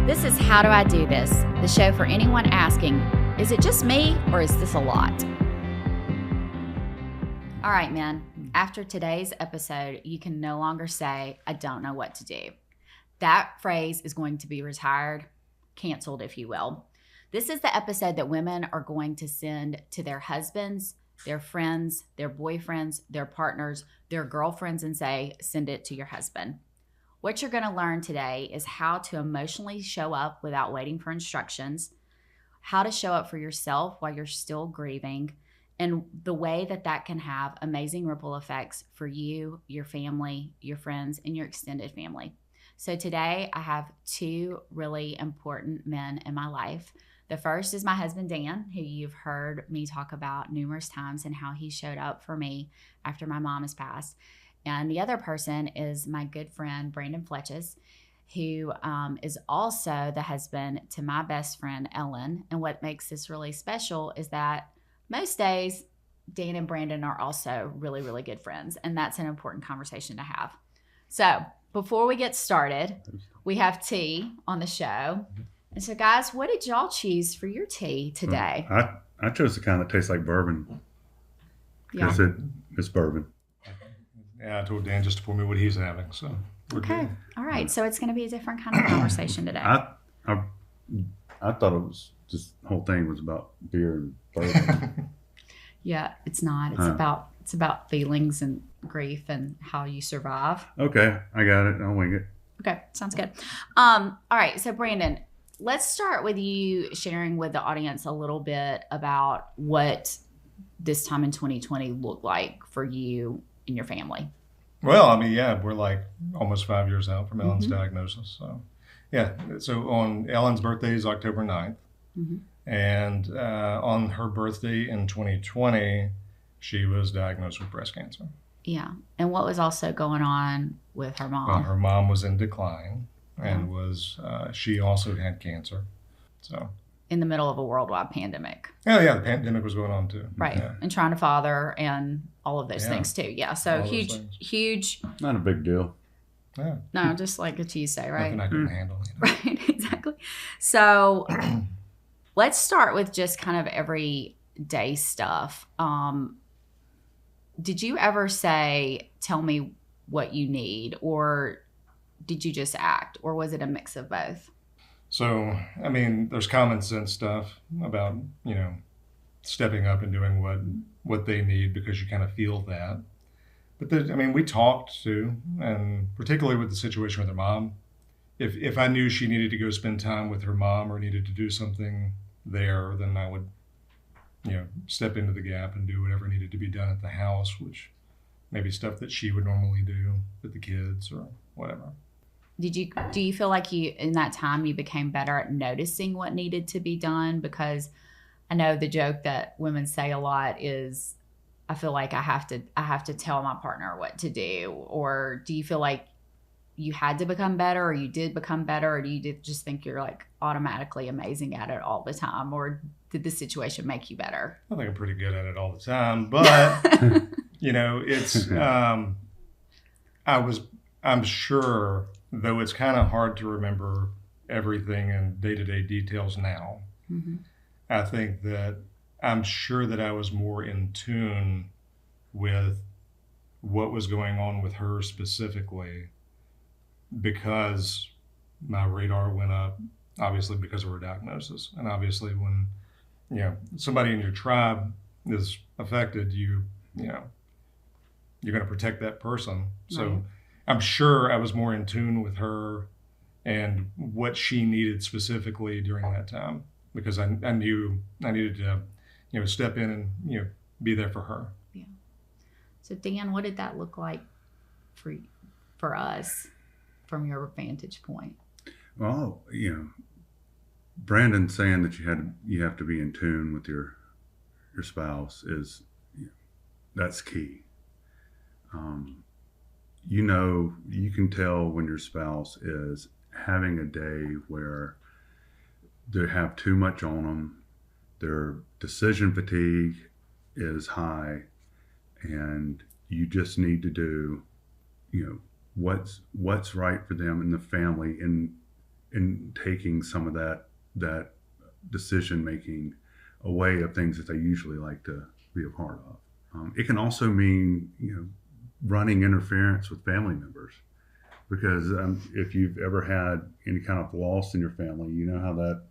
This is How Do I Do This? The show for anyone asking, is it just me or is this a lot? All right, men. After today's episode, you can no longer say, I don't know what to do. That phrase is going to be retired, canceled, if you will. This is the episode that women are going to send to their husbands, their friends, their boyfriends, their partners, their girlfriends, and say, send it to your husband. What you're going to learn today is how to emotionally show up without waiting for instructions, how to show up for yourself while you're still grieving, and the way that that can have amazing ripple effects for you, your family, your friends, and your extended family. So today I have two really important men in my life. The first is my husband, Dan, who you've heard me talk about numerous times and how he showed up for me after my mom has passed. And the other person is my good friend, Brandon Flechas, who is also the husband to my best friend, Ellen. And what makes this really special is that most days, Dan and Brandon are also really, really good friends. And that's an important conversation to have. So before we get started, we have tea on the show. And so, guys, what did y'all choose for your tea today? I chose the kind that tastes like bourbon. Yeah. Because it's bourbon. Yeah, I told Dan just to pour me what he's having, so we're Okay. good. All right. So it's going to be a different kind of conversation today. I thought it was just the whole thing was about beer and bourbon. Yeah, it's not. It's about feelings and grief and how you survive. Okay, I got it. I'll wing it. Okay, sounds good. All right. So Brandon, let's start with you sharing with the audience a little bit about what this time in 2020 looked like for you and your family. Well, I mean, yeah, we're like almost 5 years out from Ellen's diagnosis. So, yeah, so on Ellen's birthday is October 9th. And on her birthday in 2020, she was diagnosed with breast cancer. Yeah. And what was also going on with her mom? Her mom was in decline and she also had cancer. So in the middle of a worldwide pandemic. Yeah, the pandemic was going on too. Right. Yeah. And trying to father and all of those things too. Yeah. So All huge. Not a big deal. Yeah. No, just like a Tuesday, right? Nothing I couldn't handle. You know? Right, exactly. So let's start with just kind of everyday stuff. Did you ever say, tell me what you need, or did you just act, or was it a mix of both? So, I mean, there's common sense stuff about, stepping up and doing what they need because you kind of feel that. But we talked too, and particularly with the situation with her mom, if I knew she needed to go spend time with her mom or needed to do something there, then I would, step into the gap and do whatever needed to be done at the house, which maybe stuff that she would normally do with the kids or whatever. Do you feel like in that time you became better at noticing what needed to be done? Because I know the joke that women say a lot is, I feel like I have to tell my partner what to do. Or do you feel like you had to become better, or you did become better, or do you just think you're like automatically amazing at it all the time? Or did the situation make you better? I think I'm pretty good at it all the time, but it's I'm sure, though it's kind of hard to remember everything in day-to-day details now. I think that I'm sure that I was more in tune with what was going on with her specifically because my radar went up, obviously because of her diagnosis. And obviously when, somebody in your tribe is affected, you're going to protect that person. So Right. I'm sure I was more in tune with her and what she needed specifically during that time, because I knew I needed to, step in and, be there for her. Yeah. So Dan, what did that look like for us from your vantage point? Well, Brandon saying that you have to be in tune with your spouse is that's key. You can tell when your spouse is having a day where they have too much on them, their decision fatigue is high, and you just need to do, what's right for them and the family and taking some of that decision making away of things that they usually like to be a part of. It can also mean, running interference with family members, because if you've ever had any kind of loss in your family, you know how that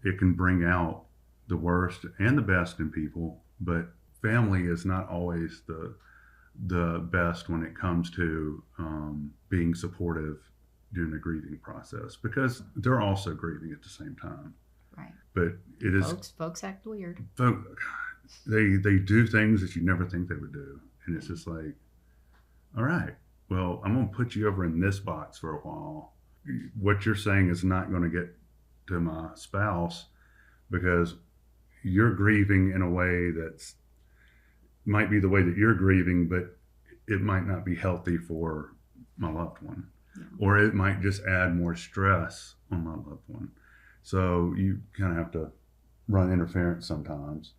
it can bring out the worst and the best in people. But family is not always the best when it comes to being supportive during the grieving process, because they're also grieving at the same time. Right. But it is folks act weird. They do things that you never think they would do, and it's just like, all right, well, I'm going to put you over in this box for a while. What you're saying is not going to get to my spouse, because you're grieving in a way that's might be the way that you're grieving, but it might not be healthy for my loved one. Yeah. Or it might just add more stress on my loved one. So you kind of have to run interference sometimes.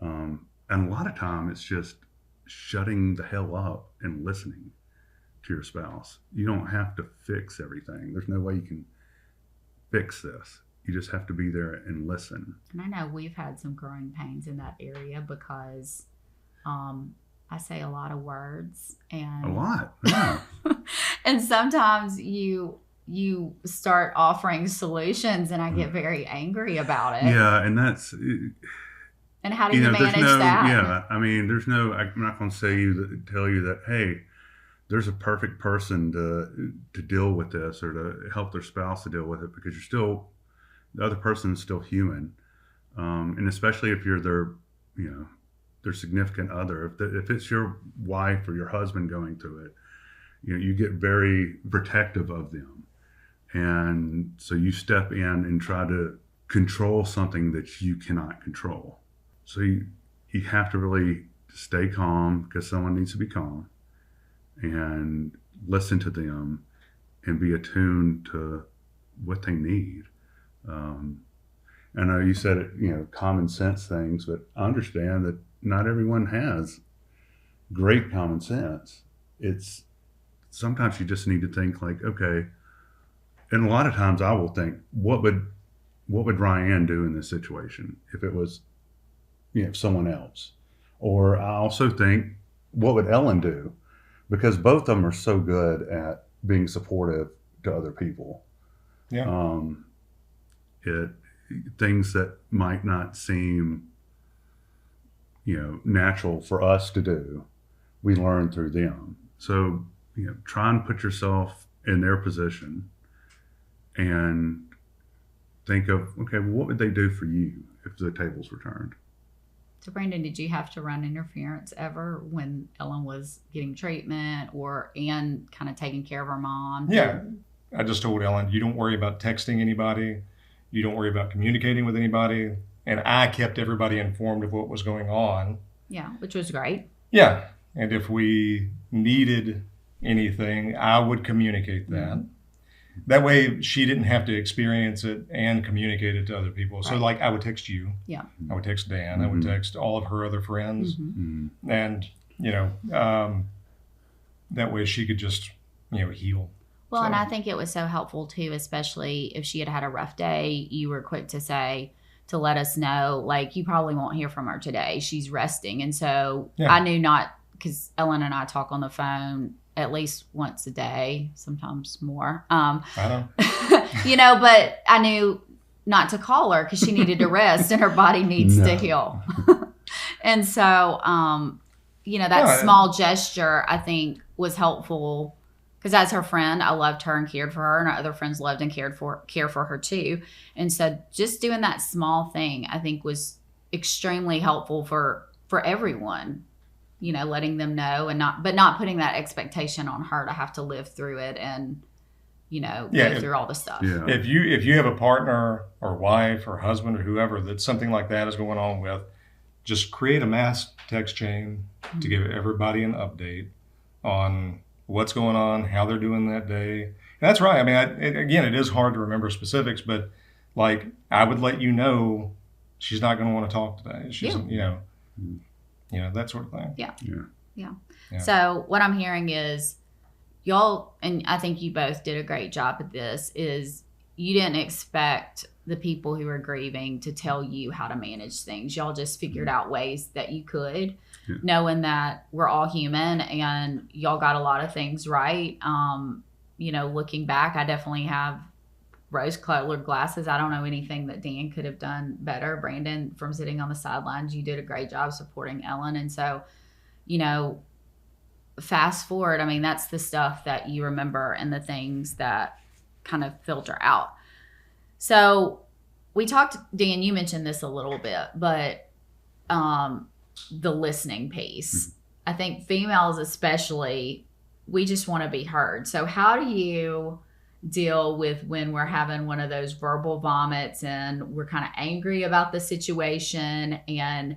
And a lot of time it's just shutting the hell up and listening to your spouse. You don't have to fix everything. There's no way you can fix this. You just have to be there and listen. And I know we've had some growing pains in that area, because I say a lot of words, and a lot. Yeah. and sometimes you start offering solutions, and I get very angry about it. Yeah, and that's. And how do you manage that? Yeah, I mean, I'm not going to tell you that, hey, there's a perfect person to deal with this, or to help their spouse to deal with it, because the other person is still human. And especially if you're their significant other, if it's your wife or your husband going through it, you get very protective of them. And so you step in and try to control something that you cannot control. So you have to really stay calm, because someone needs to be calm, and listen to them and be attuned to what they need. I know you said it, common sense things, but I understand that not everyone has great common sense. It's sometimes you just need to think like, okay, and a lot of times I will think, what would Ryanne do in this situation if it was someone else? Or I also think, what would Ellen do? Because both of them are so good at being supportive to other people. Yeah. Things that might not seem, natural for us to do, we learn through them. So, try and put yourself in their position and think of, okay, well, what would they do for you if the tables were turned? So, Brandon, did you have to run interference ever when Ellen was getting treatment, or Ann kind of taking care of her mom? Yeah. I just told Ellen, you don't worry about texting anybody. You don't worry about communicating with anybody. And I kept everybody informed of what was going on. Yeah, which was great. Yeah. And if we needed anything, I would communicate that. Mm-hmm. That way she didn't have to experience it and communicate it to other people. So like I would text you. Yeah. I would text Dan. Mm-hmm. I would text all of her other friends. Mm-hmm. And, that way she could just, heal. Well, and I think it was so helpful too, especially if she had a rough day, you were quick to let us know, like, you probably won't hear from her today. She's resting. And so I knew because Ellen and I talk on the phone at least once a day, sometimes more. I know. But I knew not to call her because she needed to rest and her body needs to heal. And so, that small gesture, I think, was helpful. Because as her friend, I loved her and cared for her, and our other friends loved and care for her too. And so just doing that small thing, I think, was extremely helpful for everyone, letting them know, and not putting that expectation on her to have to live through it and, go through all the stuff. Yeah. If you have a partner or wife or husband or whoever that something like that is going on with, just create a mass text chain to give everybody an update on what's going on, how they're doing that day. And that's right. I mean, it is hard to remember specifics, but like I would let you know she's not going to want to talk today. She's, that sort of thing. Yeah. So what I'm hearing is y'all, and I think you both did a great job at this, is you didn't expect the people who were grieving to tell you how to manage things. Y'all just figured out ways that you could, knowing that we're all human, and y'all got a lot of things right. Looking back, I definitely have rose-colored glasses. I don't know anything that Dan could have done better. Brandon, from sitting on the sidelines, you did a great job supporting Ellen. And so, fast forward, I mean, that's the stuff that you remember and the things that kind of filter out. So we talked, Dan, you mentioned this a little bit, but the listening piece. I think females especially, we just want to be heard. So how do you deal with when we're having one of those verbal vomits and we're kind of angry about the situation, and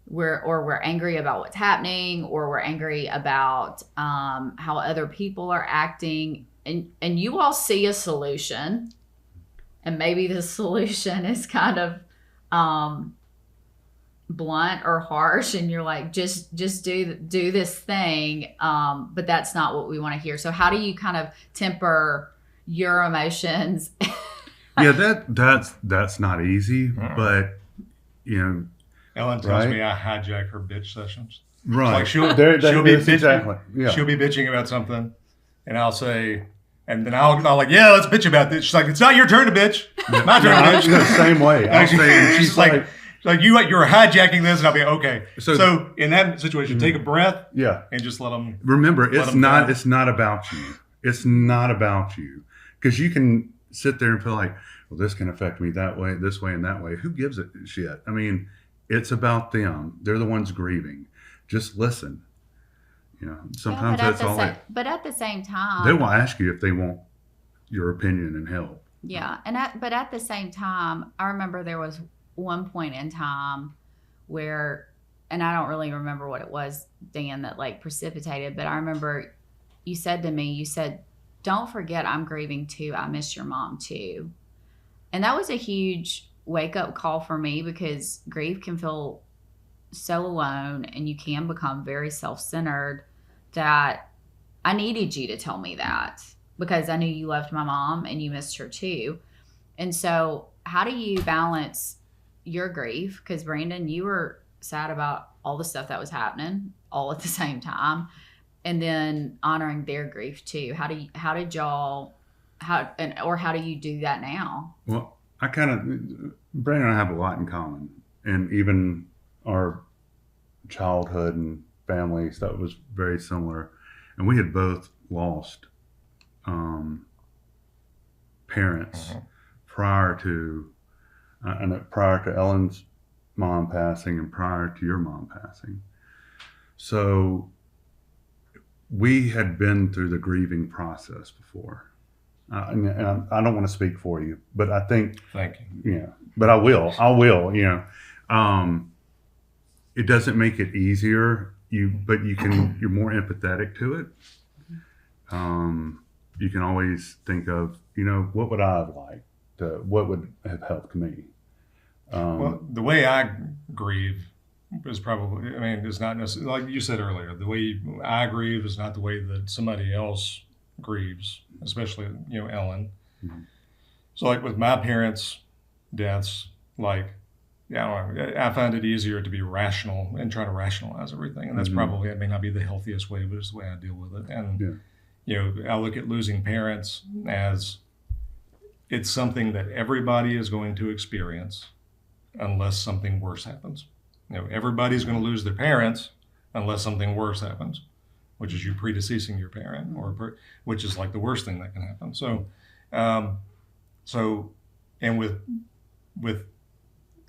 we're angry about what's happening, or we're angry about how other people are acting, and you all see a solution, and maybe the solution is kind of blunt or harsh, and you're like, just do this thing, but that's not what we want to hear. So how do you kind of temper your emotions? Yeah, that's not easy, but Ellen tells me I hijack her bitch sessions. Right. Like she'll be bitching, exactly. Yeah. She'll be bitching about something, and I'll say, and then I'll like, yeah, let's bitch about this. She's like, it's not your turn to bitch. My turn to bitch. The same way. I'll say, and she's like you're hijacking this, and I'll be okay. So in that situation, take a breath. Yeah. And just let them. Remember, it's not about you. It's not about you, because you can sit there and feel like, well, this can affect me that way, this way, and that way. Who gives a shit? I mean, it's about them. They're the ones grieving. Just listen. Sometimes that's all. But at the same time, they will ask you if they want your opinion and help. Yeah, but at the same time, I remember there was one point in time where, and I don't really remember what it was, Dan, that like precipitated, but I remember you said to me, don't forget I'm grieving too. I miss your mom too. And that was a huge wake up call for me, because grief can feel so alone, and you can become very self-centered, that I needed you to tell me that, because I knew you loved my mom and you missed her too. And so how do you balance your grief? Because Brandon, you were sad about all the stuff that was happening all at the same time, and then honoring their grief too. How do you do that now? Well, Brandon and I have a lot in common, and even our childhood and family stuff was very similar. And we had both lost parents prior to Ellen's mom passing and prior to your mom passing. So we had been through the grieving process before. And I don't want to speak for you, but I think. Thank you. Yeah, but I will. It doesn't make it easier. But you're more empathetic to it. You can always think of, what would I have liked? What would have helped me? Well, the way I grieve is probably, it's not necessarily, like you said earlier, the way I grieve is not the way that somebody else grieves, especially, Ellen. Mm-hmm. So like with my parents' deaths, like, I find it easier to be rational and try to rationalize everything. And that's probably, it may not be the healthiest way, but it's the way I deal with it. And, I look at losing parents as it's something that everybody is going to experience unless something worse happens. Everybody's going to lose their parents unless something worse happens, which is you predeceasing your parent, which is like the worst thing that can happen. And with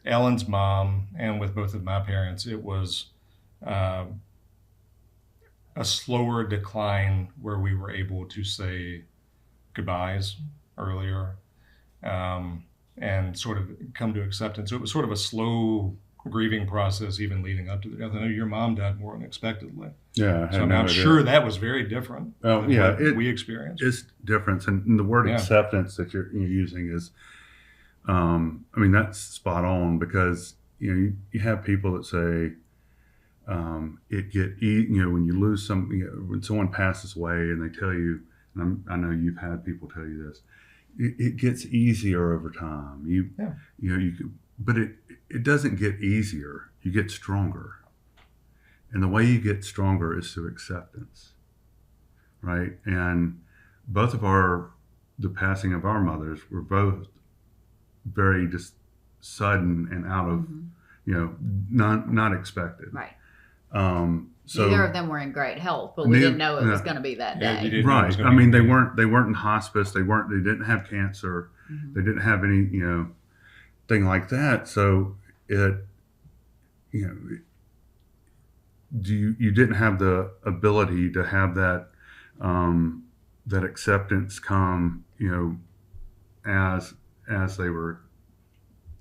Ellen's mom and with both of my parents, it was a slower decline where we were able to say goodbyes earlier and sort of come to acceptance. So it was sort of a slow grieving process even leading up to the death. I know your mom died more unexpectedly. Yeah. So I'm sure that was very different than what we experienced. It's different. And the word acceptance that you're using is, that's spot on, because, you have people that say, when you lose when someone passes away and they tell you, and I know you've had people tell you this, it gets easier over time. But it doesn't get easier. You get stronger. And the way you get stronger is through acceptance, right? And both of the passing of our mothers were both very just sudden and out of, not expected. Right. So neither of them were in great health, but we didn't know it was going to be that day. Right. I mean, they weren't in hospice. They didn't have cancer. Mm-hmm. They didn't have any, thing like that. So you didn't have the ability to have that, that acceptance come, as they were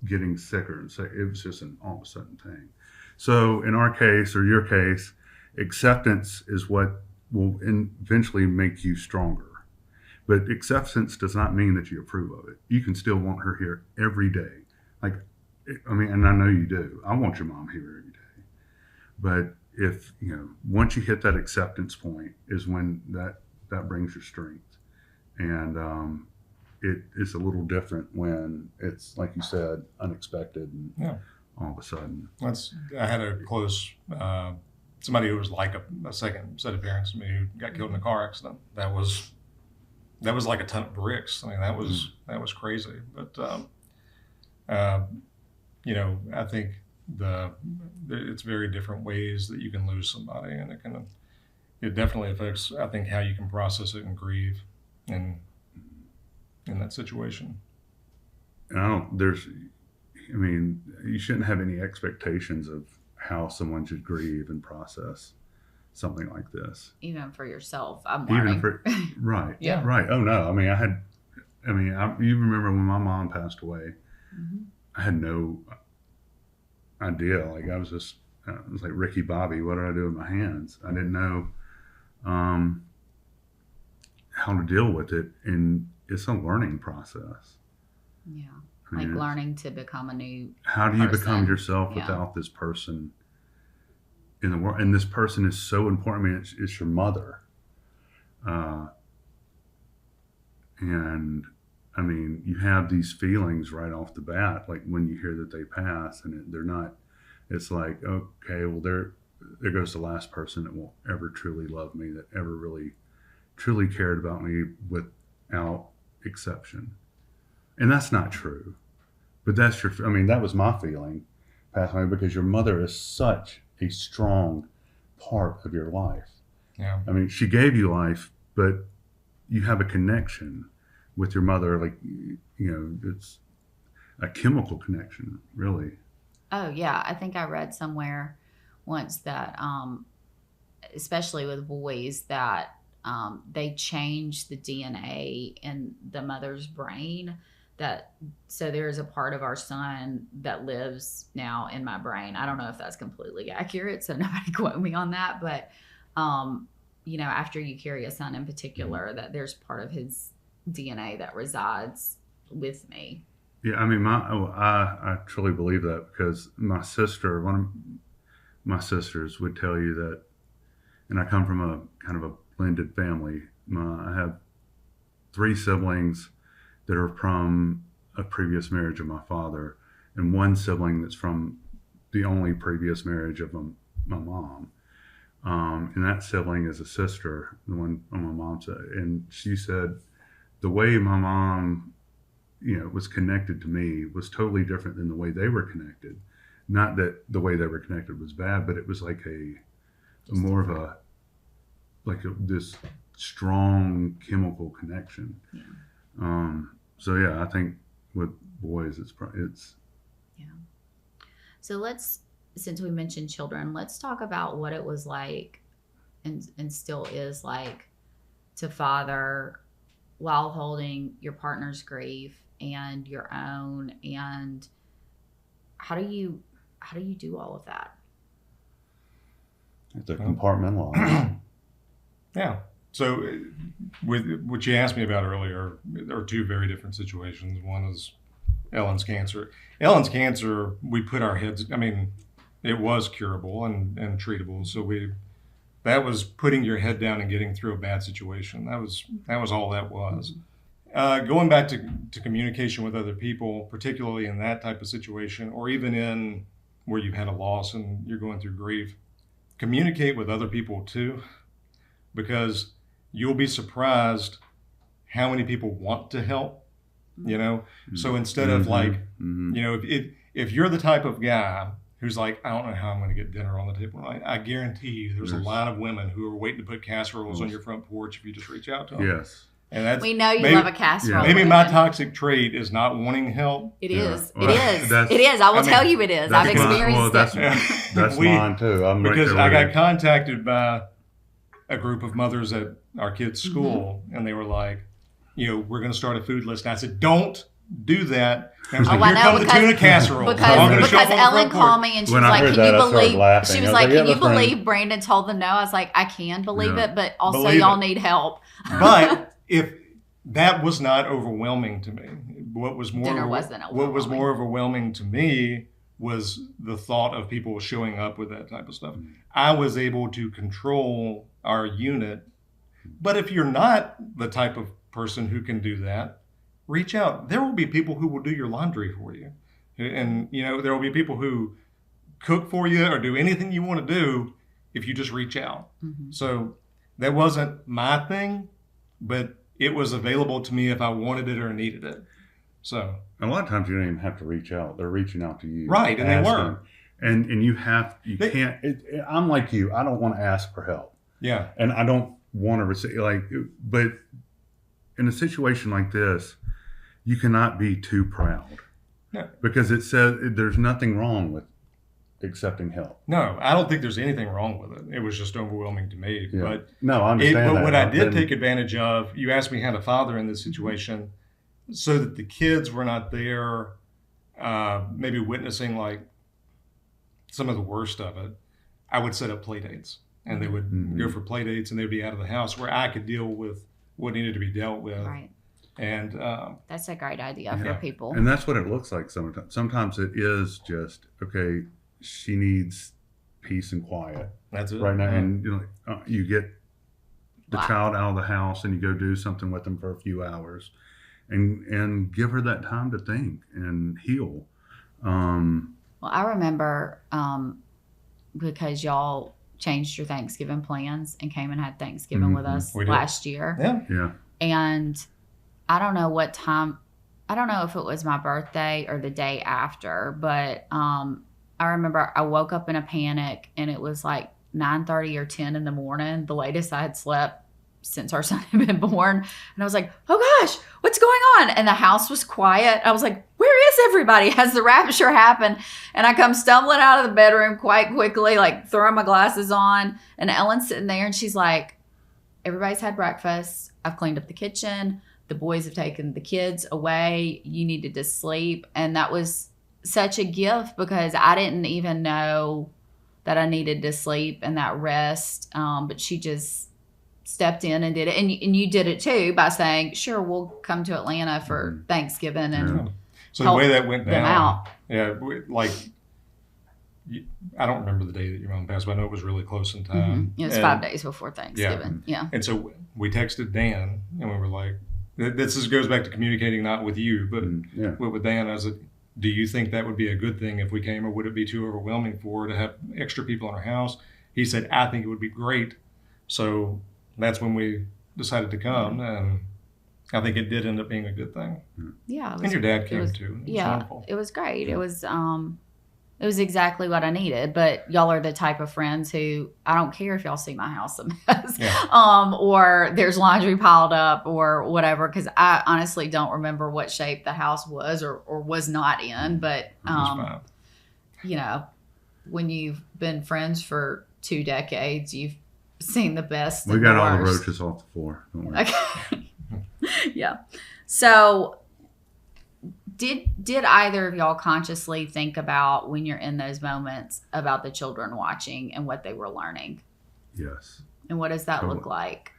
getting sicker. And so it was just an all of a sudden thing. So in our case, or your case, acceptance is what will eventually make you stronger. But acceptance does not mean that you approve of it. You can still want her here every day. And I know you do. I want your mom here every day. But if, once you hit that acceptance point is when that brings your strength. And it is a little different when it's, like you said, unexpected and all of a sudden. I had a close, somebody who was like a second set of parents to me who got killed in a car accident. That was like a ton of bricks. I mean, that was crazy. But, I think it's very different ways that you can lose somebody, and it definitely affects, I think, how you can process it and grieve in that situation. You shouldn't have any expectations of how someone should grieve and process something like this. Even for yourself, I'm learning. Right. Yeah. Right. Oh no. You remember when my mom passed away, mm-hmm. I had no idea. Like I was like Ricky Bobby. What did I do with my hands? I didn't know how to deal with it, and it's a learning process. Yeah, learning to become a new. How do you become yourself without this person in the world? And this person is so important. I mean, it's your mother, and I mean, you have these feelings right off the bat, like when you hear that they pass, and they're not. It's like, okay, well, there goes the last person that will ever truly love me, that ever really, truly cared about me without exception. And that's not true. But that was my feeling, passing away, because your mother is such a strong part of your life. Yeah. I mean, she gave you life, but you have a connection with your mother, like, it's a chemical connection, really. Oh, yeah. I think I read somewhere once that, especially with boys, that they change the DNA in the mother's brain. So there's a part of our son that lives now in my brain. I don't know if that's completely accurate, so nobody quote me on that. But, after you carry a son in particular, that there's part of his DNA that resides with me. Yeah, I mean, I truly believe that, because one of my sisters would tell you that, and I come from a kind of a blended family. I have 3 siblings that are from a previous marriage of my father, and 1 sibling that's from the only previous marriage of my mom. And that sibling is a sister, the one on my mom's side. And she said the way my mom, was connected to me was totally different than the way they were connected. Not that the way they were connected was bad, but it was like this strong chemical connection. Yeah. So yeah, I think with boys, it's yeah. So since we mentioned children, let's talk about what it was like and still is like to father while holding your partner's grief and your own, and how do you do all of that? It's a compartmentalize. Yeah. So with what you asked me about earlier, there are 2 very different situations. One is Ellen's cancer. Ellen's cancer, we put our heads, it was curable and treatable. So that was putting your head down and getting through a bad situation. That was all that was. Going back to communication with other people, particularly in that type of situation, or even in where you've had a loss and you're going through grief, communicate with other people too, because you'll be surprised how many people want to help, you know? So instead of like, you know, if you're the type of guy who's like, I don't know how I'm going to get dinner on the table tonight, I guarantee you there's a line of women who are waiting to put casseroles on your front porch if you just reach out to them. Yes. And that's, we know you love a casserole. Maybe my toxic trait is not wanting help. It is. Well, it is. I will tell you it is. I've experienced it. That's mine too. Because I got contacted by a group of mothers at our kids' school, and they were like, you know, we're going to start a food list. And I said, don't do that. And I was like, here come the tuna casserole. Because Ellen called me and she was like, can you believe? She was like, can you believe Brandon told them no? I was like, I can believe it, but also y'all need help. But if that was not overwhelming to me, what was more overwhelming to me was the thought of people showing up with that type of stuff. I was able to control our unit. But if you're not the type of person who can do that, reach out. There will be people who will do your laundry for you. And, you know, there will be people who cook for you or do anything you want to do if you just reach out. So that wasn't my thing, but it was available to me if I wanted it or needed it. So a lot of times you don't even have to reach out. They're reaching out to you. Right, and they were. And can't. I'm like you. I don't want to ask for help. Yeah. And I don't want to receive, but in a situation like this, you cannot be too proud. No. Because it says there's nothing wrong with accepting help. No, I don't think there's anything wrong with it. It was just overwhelming to me. Yeah. But no, I understand But what I did take advantage of, you asked me how to father in this situation, so that the kids were not there, maybe witnessing like some of the worst of it. I would set up play dates, and they would go for play dates, and they'd be out of the house where I could deal with what needed to be dealt with. Right. And that's a great idea for people. And that's what it looks like sometimes. Sometimes it is just, okay, she needs peace and quiet. That's it. Right now. And you get the child out of the house and you go do something with them for a few hours and give her that time to think and heal. Well, I remember because y'all changed your Thanksgiving plans and came and had Thanksgiving with us last year. Yeah. And I don't know what time, I don't know if it was my birthday or the day after, but I remember I woke up in a panic and it was like 9:30 or 10 in the morning, the latest I had slept since our son had been born. And I was like, oh gosh, what's going on? And the house was quiet. I was like, where is everybody? Has the rapture happened? And I come stumbling out of the bedroom quite quickly, like throwing my glasses on. And Ellen's sitting there and she's like, everybody's had breakfast. I've cleaned up the kitchen. The boys have taken the kids away. You needed to sleep. And that was such a gift because I didn't even know that I needed to sleep and that rest. But she just stepped in and did it. And you did it too by saying, sure, we'll come to Atlanta for Thanksgiving and So the way that went down, out. I don't remember the day that your mom passed, but I know it was really close in time. It was 5 days before Thanksgiving. Yeah. And so we texted Dan and we were like, this goes back to communicating not with you, but with Dan. I was like, do you think that would be a good thing if we came, or would it be too overwhelming for her to have extra people in her house? He said, I think it would be great. So that's when we decided to come, and I think it did end up being a good thing. Yeah. And your dad came too. It was great. It was exactly what I needed. But y'all are the type of friends who I don't care if y'all see my house a mess, or there's laundry piled up or whatever, because I honestly don't remember what shape the house was or was not in. But when you've been friends for 2 decades, you've seen the best. We got all the roaches off the floor. Don't worry. Okay. Yeah. So did either of y'all consciously think about, when you're in those moments, about the children watching and what they were learning? Yes. And what does that look like?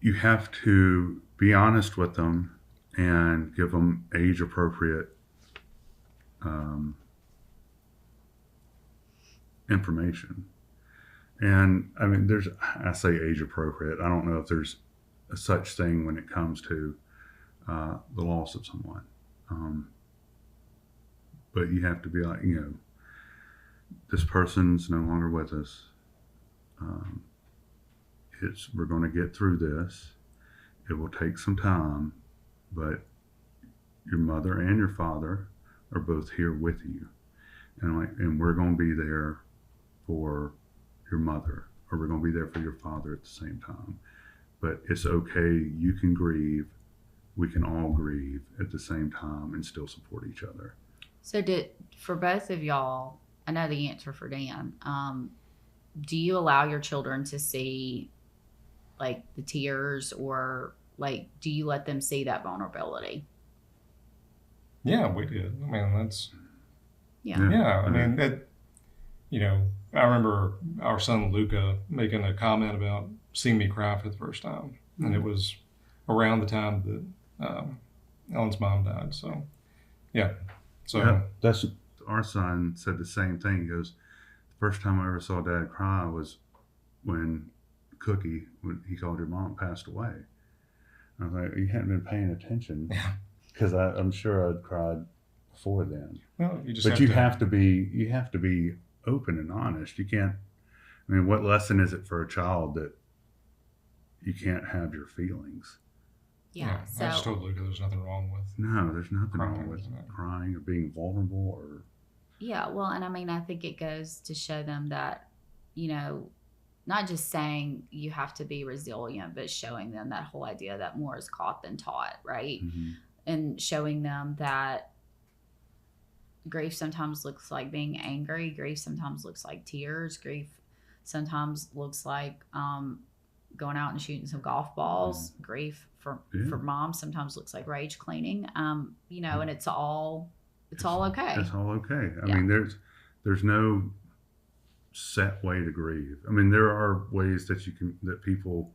You have to be honest with them and give them age appropriate information. And I mean, I say age appropriate. I don't know if there's a such thing when it comes to the loss of someone. But you have to be like, this person's no longer with us. We're going to get through this. It will take some time, but your mother and your father are both here with you, and we're going to be there for your mother, or we're going to be there for your father at the same time. But it's okay. You can grieve. We can all grieve at the same time and still support each other. So for both of y'all, I know the answer for Dan, do you allow your children to see like the tears, or like, do you let them see that vulnerability? Yeah, we did. I mean, that's, Yeah. I mean, I remember our son Luca making a comment about seeing me cry for the first time. And it was around the time that Ellen's mom died. So, yeah. So that's our son said the same thing. He goes, the first time I ever saw Dad cry was when Cookie, when he called your mom, passed away. I was like, you hadn't been paying attention, because I'm sure I'd cried before then. Well, you have to be open and honest. You can't. I mean, what lesson is it for a child that you can't have your feelings? Yeah. So I just told Luca there's nothing wrong with. No, there's nothing wrong with crying or being vulnerable or. Yeah, well, and I mean, I think it goes to show them that, not just saying you have to be resilient, but showing them that whole idea that more is caught than taught, right? Mm-hmm. And showing them that grief sometimes looks like being angry. Grief sometimes looks like tears. Grief sometimes looks like going out and shooting some golf balls. Mm-hmm. Grief for mom sometimes looks like rage cleaning. And it's all okay. It's all okay. I mean, there's no set way to grieve. I mean, there are ways that people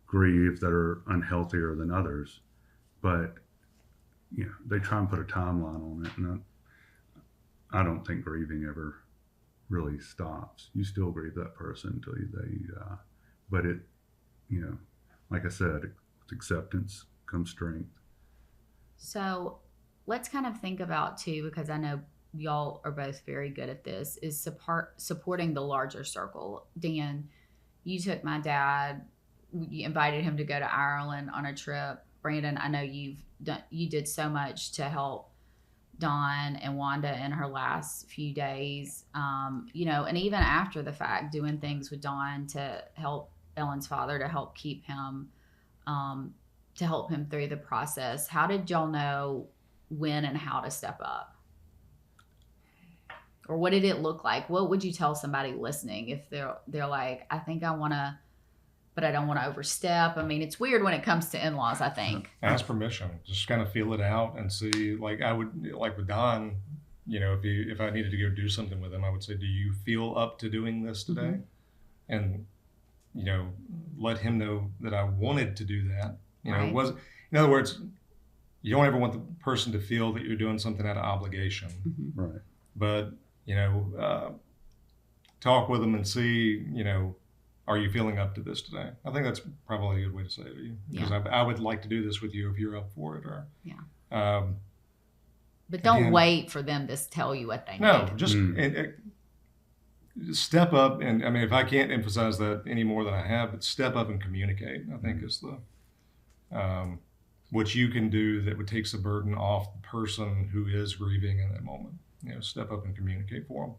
grieve that are unhealthier than others, but they try and put a timeline on it, and I don't think grieving ever really stops. You still grieve that person until but it, like I said, with acceptance comes strength. So let's kind of think about too, because I know y'all are both very good at this, is supporting the larger circle. Dan, you took my dad, you invited him to go to Ireland on a trip. Brandon, I know you did so much to help Dawn and Wanda in her last few days, and even after the fact, doing things with Dawn to help Ellen's father, to help keep him, to help him through the process. How did y'all know when and how to step up? Or what did it look like? What would you tell somebody listening if they're like, I think I want to, but I don't want to overstep? I mean, it's weird when it comes to in-laws, I think. Ask permission. Just kind of feel it out and see. Like I would, like with Don, if I needed to go do something with him, I would say, do you feel up to doing this today? Mm-hmm. And, let him know that I wanted to do that. Right. It wasn't, in other words, you don't ever want the person to feel that you're doing something out of obligation. Mm-hmm. Right. But, talk with them and see, are you feeling up to this today? I think that's probably a good way to say it to you. Because I would like to do this with you if you're up for it. Or but don't wait for them to tell you what they need. No, just step up. And I mean, if I can't emphasize that any more than I have, but step up and communicate, I think is the what you can do that would take the burden off the person who is grieving in that moment. Step up and communicate for them.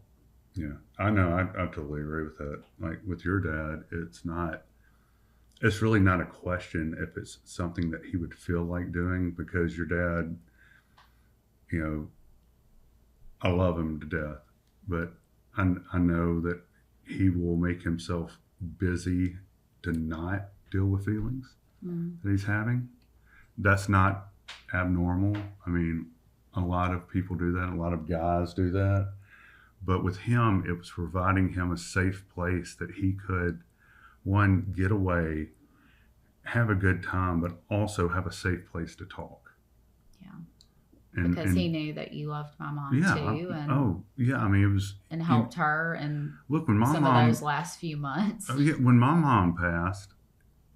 Yeah, I know. I totally agree with that. Like with your dad, it's really not a question if it's something that he would feel like doing, because your dad, I love him to death, but I know that he will make himself busy to not deal with feelings that he's having. That's not abnormal. I mean, a lot of people do that. A lot of guys do that. But with him, it was providing him a safe place that he could, one, get away, have a good time, but also have a safe place to talk. Yeah. Because he knew that you loved my mom too. And, it was. And helped her and look, when my some mom, of those last few months. When my mom passed,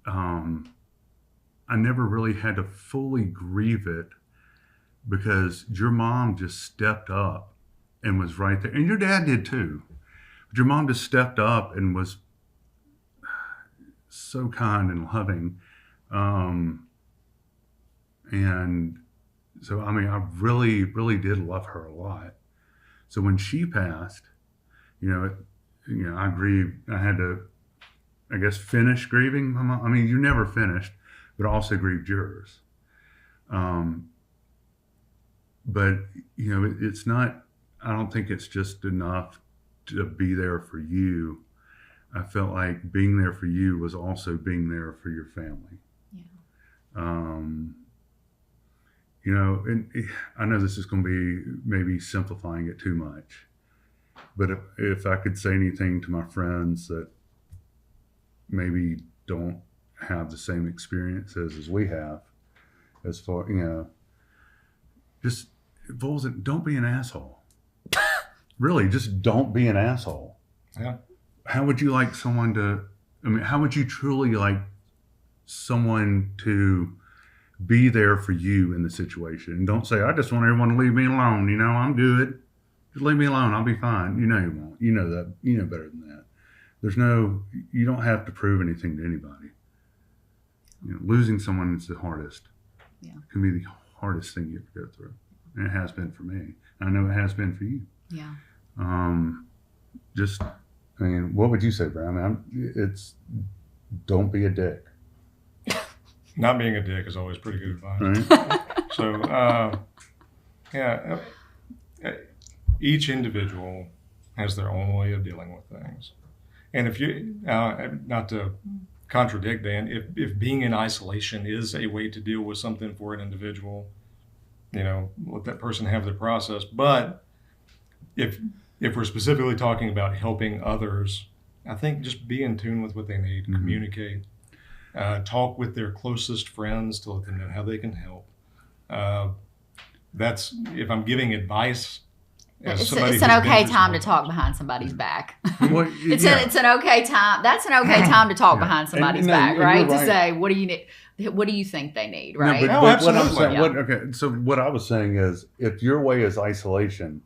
I never really had to fully grieve it because your mom just stepped up and was right there. And your dad did too. But your mom just stepped up and was so kind and loving. And so, I mean, I really, really did love her a lot. So when she passed, I grieved. I had to, I guess, finish grieving my mom. I mean, you never finished, but I also grieved yours. But, it's not, I don't think it's just enough to be there for you. I felt like being there for you was also being there for your family. Yeah. And I know this is going to be maybe simplifying it too much, but if I could say anything to my friends that maybe don't have the same experiences as we have, as far, just it boils it, don't be an asshole. Really, just don't be an asshole. Yeah. How would you like someone to, how would you truly like someone to be there for you in the situation? And don't say, I just want everyone to leave me alone. I'm good. Just leave me alone. I'll be fine. You won't. You know that. You know better than that. You don't have to prove anything to anybody. Losing someone is the hardest. Yeah. It can be the hardest thing you ever go through. And it has been for me. I know it has been for you. Yeah. What would you say, Brian? It's don't be a dick. Not being a dick is always pretty good advice. Right? So, each individual has their own way of dealing with things. And if you, not to contradict Dan, if being in isolation is a way to deal with something for an individual, let that person have their process. But if we're specifically talking about helping others, I think just be in tune with what they need, mm-hmm. Communicate. Talk with their closest friends to let them know how they can help. That's, if I'm giving advice, it's an okay time to talk behind somebody's back. Well, it's an okay time. That's an okay time to talk behind somebody's back, right? To say, what do you need? What do you think they need, right? No, but what I'm saying, so what I was saying is, if your way is isolation,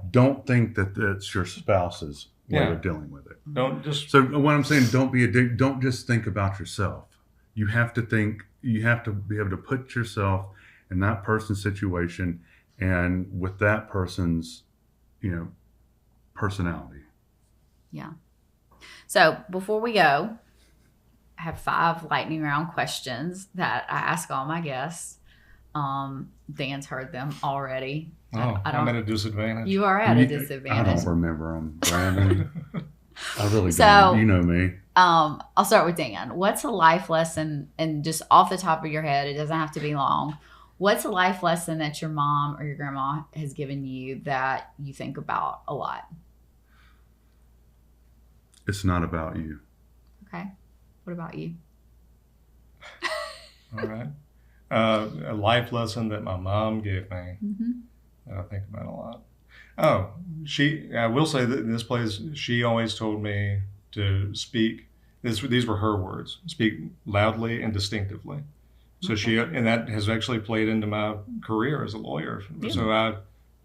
don't think that it's your spouse's way of dealing with it. Don't just. So what I'm saying, don't be a dick. Don't just think about yourself. You have to think. You have to be able to put yourself in that person's situation and with that person's, personality. Yeah. So before we go, I have 5 lightning round questions that I ask all my guests. Dan's heard them already. I'm at a disadvantage. You are at a disadvantage. I don't remember them, Brandon. I really don't. You know me. I'll start with Dan. What's a life lesson, and just off the top of your head, it doesn't have to be long. What's a life lesson that your mom or your grandma has given you that you think about a lot? It's not about you. Okay. What about you? All right. A life lesson that my mom gave me mm-hmm. that I think about a lot. I will say that in this place, she always told me to speak. These were her words. Speak loudly and distinctively. So and that has actually played into my career as a lawyer. Yeah. So I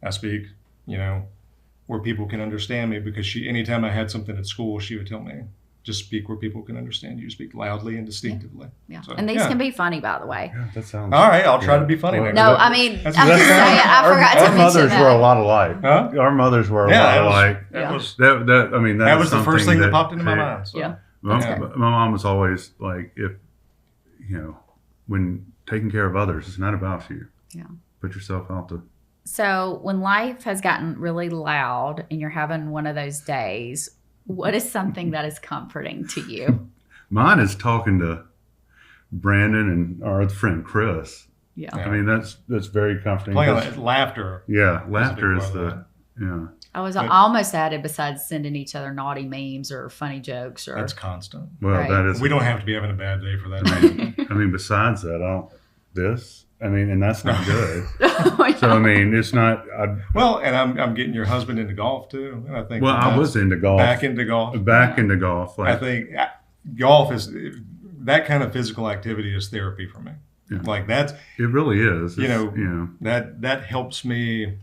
speak, where people can understand me, because anytime I had something at school, she would tell me, just speak where people can understand you. Speak loudly and distinctively. Yeah. So, and these can be funny, by the way. Yeah, that sounds. All right, I'll try to be funny. Well, no, I'm just saying, I forgot to mention that. Our mothers were a lot alike. Huh? Our mothers were a lot alike. That was the first thing that popped into my mind. So. Yeah. My mom was always like, when taking care of others, it's not about you. Yeah. Put yourself out there. So when life has gotten really loud and you're having one of those days, what is something that is comforting to you? Mine is talking to Brandon and our friend Chris. Yeah. I mean, that's very comforting. Laughter. Yeah, laughter is I almost added, besides sending each other naughty memes or funny jokes. That's constant. Well, that is. We don't have to be having a bad day for that. I mean, besides that, I mean, and that's not good. Oh my So I God. mean, it's not. Well, and I'm getting your husband into golf too, and I think Well, I was into golf. back into golf. Back into golf. I think golf is that kind of physical activity is therapy for me. Yeah. Like that's it really is. you know that helps me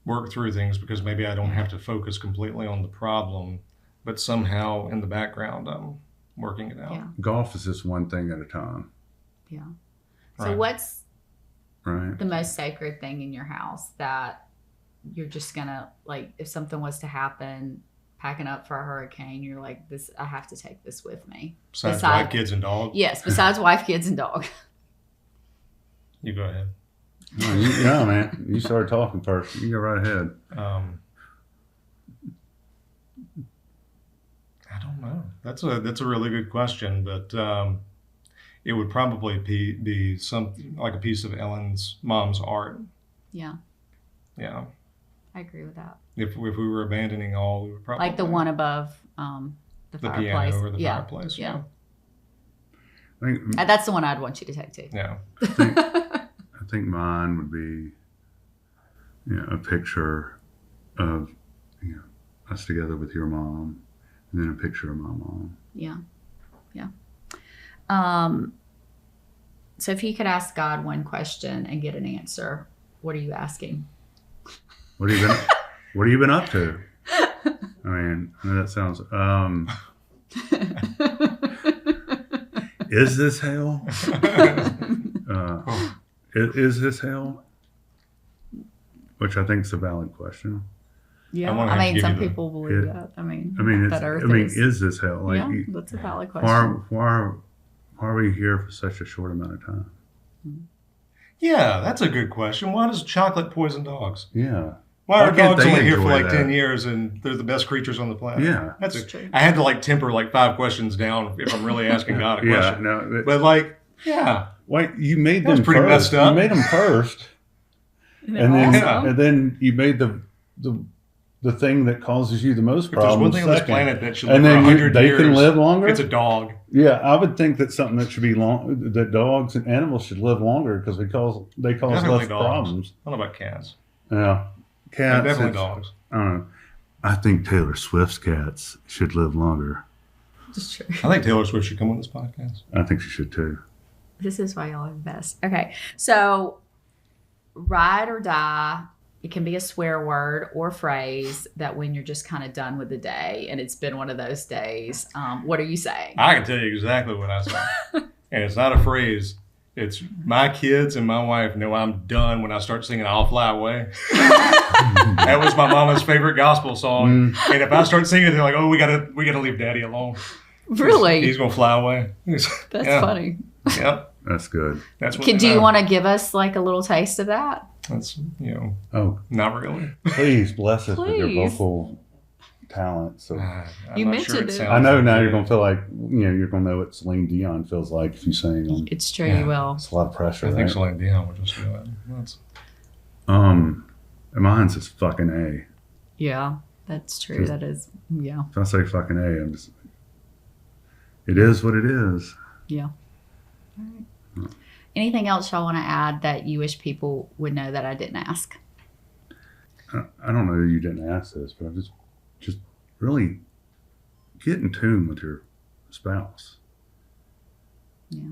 work through things because maybe I don't have to focus completely on the problem, but somehow in the background I'm working it out. Yeah. Golf is just one thing at a time. Yeah. So Right. what's Right. the most sacred thing in your house that you're just gonna, like, if something was to happen, packing up for a hurricane, you're like, this, I have to take this with me. Besides wife, kids, and dog. Yes, besides wife, kids, and dog. You go ahead. No, man. You started talking first. You go right ahead. I don't know. That's a really good question, but it would probably be something like a piece of Ellen's mom's art. Yeah, Yeah. I agree with that. If we were abandoning all, we would probably Like the one above the the fireplace. piano or the yeah. fireplace. Yeah. I think, That's the one I'd want you to take too. Yeah. I think mine would be, a picture of, us together with your mom, and then a picture of my mom. Yeah. Yeah. So if you could ask God one question and get an answer, what are you asking? What have you been up to? I mean, I know that sounds. Is this hell? Is this hell? Which I think is a valid question. Yeah. I I mean, give some you the- people believe that. I mean, It's, that Earth is this hell? Like, yeah, that's a valid question. why are we here for such a short amount of time? Yeah, that's a good question. Why does chocolate poison dogs? Yeah. Why are Why can't dogs they only here for enjoy like that? 10 years and they're the best creatures on the planet? Yeah. That's true. I had to like temper like 5 questions down if I'm really asking God a Yeah. question. No. But like, yeah. Wait, you made That was them pretty first. messed up. You made them first, Isn't it and then awesome? and then you made the thing that causes you the most If there's problems one thing on this second. planet that should And live for then 100 they years, can live longer. it's a dog. Yeah, I would think that something that should be long, that dogs and animals should live longer because they cause Definitely less dogs. problems. I don't know about cats. Yeah, cats. Definitely it's- dogs. I don't know. I think Taylor Swift's cats should live longer. Just true. I think Taylor Swift should come on this podcast. I think she should too. This is why y'all are the best. Okay. So, ride or die, it can be a swear word or phrase that when you're just kind of done with the day and it's been one of those days, what are you saying? I can tell you exactly what I say. And it's not a phrase. It's my kids and my wife know I'm done when I start singing I'll Fly Away. That was my mama's favorite gospel song. And if I start singing it, they're like, oh, we gotta leave daddy alone. Really? He's gonna fly away. That's Yeah. funny. Yep. That's good. That's what Do you want to give us like a little taste of that? That's Oh, not really. please bless us with your Please. vocal talent. So I'm You not mentioned it. sounds I know like now it. you're gonna feel like you're gonna know what Celine Dion feels like if you sing them. It's true, Yeah. you will. It's a lot of pressure. I think right? Celine Dion would just do it. That's, Mine's just fucking A. Yeah, that's true. That is, yeah. If I say fucking A, I'm just. It is what it is. Yeah. All right. Anything else y'all want to add that you wish people would know that I didn't ask? I don't know you didn't ask this, but I just really get in tune with your spouse. Yeah.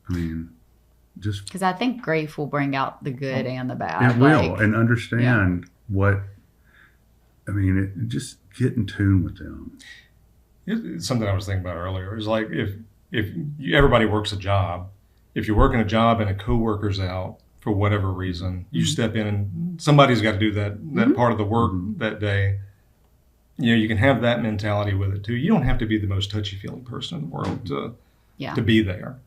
I mean, just Because I think grief will bring out the good and the bad. it will, Like, and understand what. I mean, just get in tune with them. it's something I was thinking about earlier. It's like everybody works a job. If you're working a job and a coworker's out for whatever reason, you step in and somebody's got to do that part of the work that day. You can have that mentality with it too. You don't have to be the most touchy-feely person in the world to be there.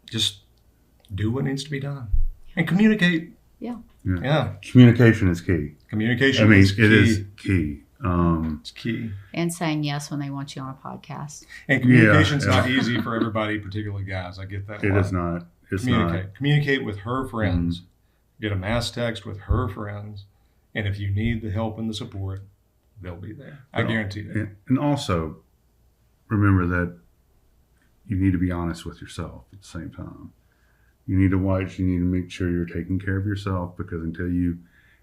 Just do what needs to be done and communicate. Yeah. Communication is key. Communication I mean, is key. it is key. It's key. and saying yes when they want you on a podcast. And communication's Yeah. not easy for everybody, particularly guys. I get that. a It lot. is not. It's Communicate with her friends. Get a mass text with her friends. And if you need the help and the support, they'll be there. I guarantee not. that. And also, remember that you need to be honest with yourself at the same time. You need to watch, you need to make sure you're taking care of yourself, because until you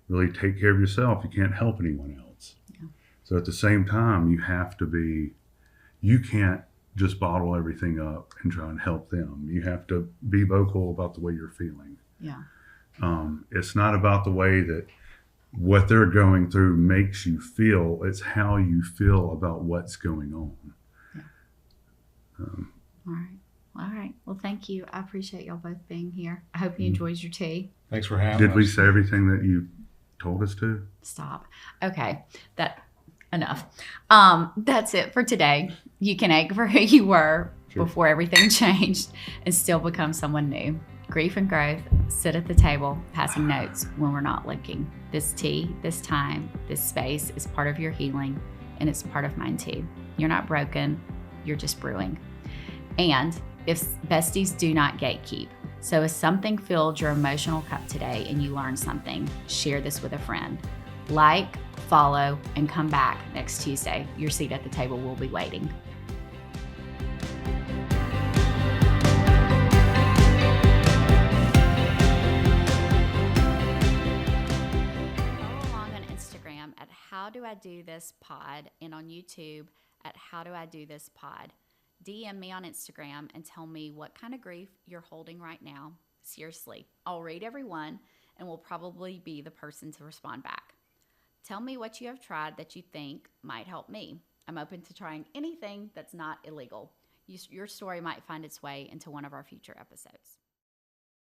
really take care of yourself, you can't help anyone else. Yeah. So at the same time, you can't just bottle everything up and try and help them. You have to be vocal about the way you're feeling. Yeah. It's not about the way that what they're going through makes you feel. It's how you feel about what's going on. Yeah. All right. Well, thank you. I appreciate y'all both being here. I hope you enjoyed your tea. Thanks for having us. Did we say everything that you told us to? Stop. Okay. Enough. That's it for today. You can ache for who you were before everything changed and still become someone new. Grief and growth sit at the table, passing notes when we're not looking. This tea, this time, this space is part of your healing, and it's part of mine too. You're not broken. You're just brewing. And if besties do not gatekeep. So if something filled your emotional cup today and you learned something, share this with a friend. Like, follow, and come back next Tuesday. Your seat at the table will be waiting. Follow along on Instagram at How Do I Do This Pod and on YouTube at How Do I Do This Pod. DM me on Instagram and tell me what kind of grief you're holding right now. Seriously, I'll read every one and will probably be the person to respond back. Tell me what you have tried that you think might help me. I'm open to trying anything that's not illegal. Your story might find its way into one of our future episodes.